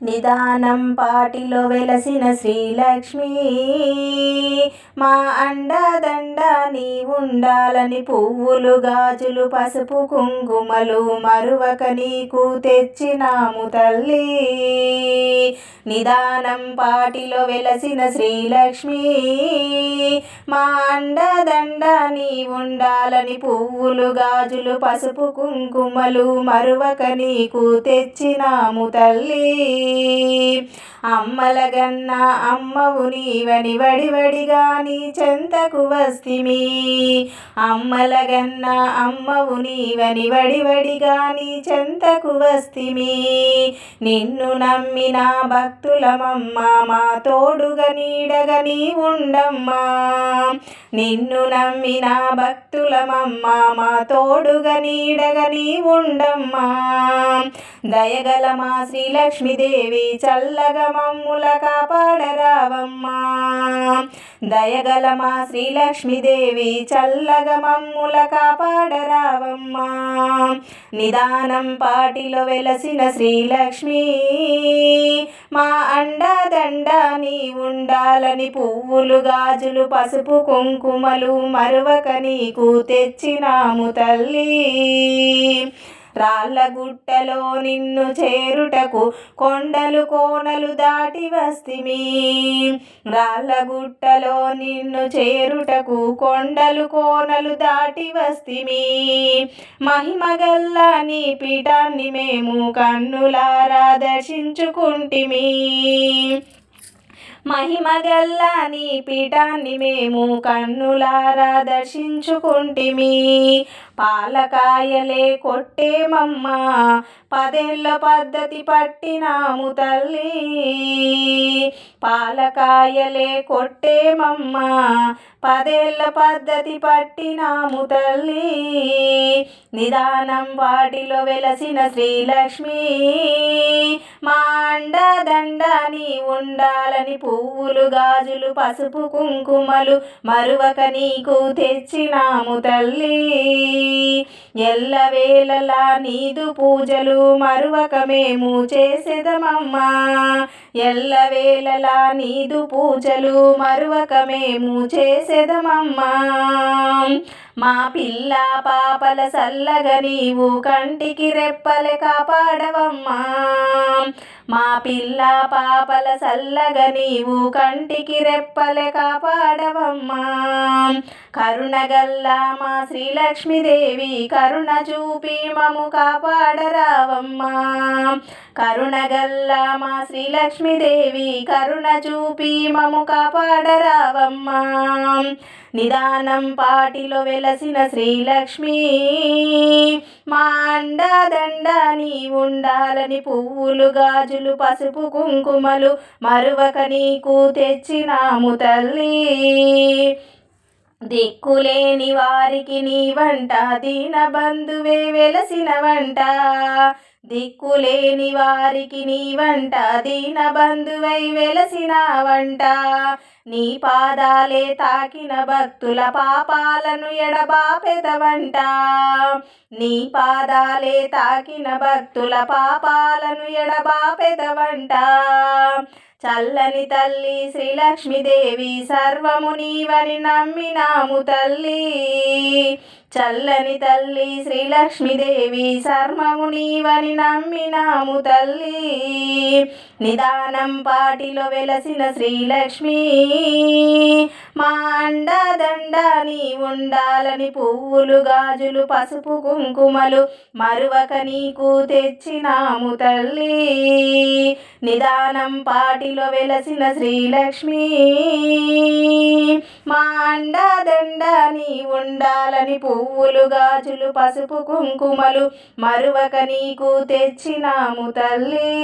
నిదానం పాటిలో వెలసిన శ్రీలక్ష్మి మా అండదండ నీ ఉండాలని పువ్వులు గాజులు పసుపు కుంకుమలు మరువక నీకు తెచ్చినాము తల్లి. నిదానం పాటిలో వెలసిన శ్రీలక్ష్మి మా అండదండ నీ ఉండాలని పువ్వులు గాజులు పసుపు కుంకుమలు మరువక నీకు తెచ్చినాము తల్లి. అమ్మలగన్న అమ్మవు నీవని వడివడిగా నీ చెంతకు వస్తిమి. అమ్మలగన్న అమ్మవు నీవని వడివడిగా నీ చెంతకు వస్తిమి. నిన్ను నమ్మిన భక్తులమమ్మ మా తోడుగా నీడగా నీ ఉండమ్మా. నిన్ను నమ్మిన భక్తులమమ్మ మా తోడుగా నీడగా నీ ఉండమ్మా. దయగల మా శ్రీలక్ష్మీదేవి చల్లగా మమ్ముల కాపాడరావమ్మా. దయగల మా శ్రీలక్ష్మీదేవి చల్లగా మమ్ముల కాపాడరావమ్మా. నిదానం పాటిలో వెలసిన శ్రీలక్ష్మి మా అండదండ నీ ఉండాలని పువ్వులు గాజులు పసుపు కుంకుమలు మరువక నీకు తెచ్చినాము తల్లి. రాళ్ళగుట్టలో నిన్ను చేరుటకు కొండలు కోనలు దాటి వస్తిమి. రాళ్ళగుట్టలో నిన్ను చేరుటకు కొండలు కోనలు దాటి వస్తిమి. మహిమగల్ల నీ పీఠాన్ని మేము కన్నులారా దర్శించుకుంటిమి. మహిమగల్ల నీ పీఠాన్ని మేము కన్నులారా దర్శించుకుంటిమి. పాలకాయలే కొట్టేమమ్మా పదేళ్ళ పద్ధతి పట్టినాము తల్లి. పాలకాయలే కొట్టేమమ్మా పదేళ్ళ పద్ధతి పట్టినాము తల్లి. నిదానం వాటిలో వెలసిన శ్రీలక్ష్మి మా అండదండ నీ ఉండాలని పువ్వులు గాజులు పసుపు కుంకుమలు మరువక నీకు తెచ్చినాము తల్లి. ఎల్లవేళలా నీదు పూజలు మరువక మేము చేసేదమమ్మా. ఎల్లవేళలా నీదు పూజలు మరువక మేము చేసేదమమ్మా. మా పిల్ల పాపల సల్లగా నీవు కంటికి రెప్పలే కాపాడవమ్మా. మా పిల్ల పాపల సల్లగా నీవు కంటికి రెప్పలే కాపాడవమ్మా. కరుణగల్ల మా శ్రీలక్ష్మీదేవి కరుణ చూపి మము కాపాడరావమ్మా. కరుణగల్ల మా శ్రీలక్ష్మీదేవి కరుణ చూపి మము కాపాడరావమ్మా. నిదానం పాటిలో వెలసిన శ్రీలక్ష్మి మా అండదండ నీ ఉండాలని పువ్వులు గాజులు పసుపు కుంకుమలు మరువక నీకు తెచ్చినాము తల్లి. దిక్కులేని వారికి నీ వంట దీన బంధువే వెలసిన వంట. దిక్కులేని వారికి నీ వంట దీన బంధువై వెలసిన వంట. నీ పాదాలే తాకిన భక్తుల పాపాలను ఎడబాపెదవంట. నీ పాదాలే తాకిన భక్తుల పాపాలను ఎడబాపెదవంట. చల్లని తల్లి శ్రీలక్ష్మీదేవి సర్వము నీవని నమ్మినాము తల్లి. చల్లని తల్లి శ్రీలక్ష్మీదేవి సర్వము నీవని నమ్మినాము తల్లి. నిదానం పాటిలో వెలసిన శ్రీలక్ష్మి మా అండదండ నీ ఉండాలని పువ్వులు గాజులు పసుపు కుంకుమలు మరువక నీకు తెచ్చినాము తల్లి. నిదానం పాటిలో వెలసిన శ్రీలక్ష్మి మా అండదండ నీ ఉండాలని పువ్వులు గాజులు పసుపు కుంకుమలు మరువక నీకు తెచ్చినాము తల్లి.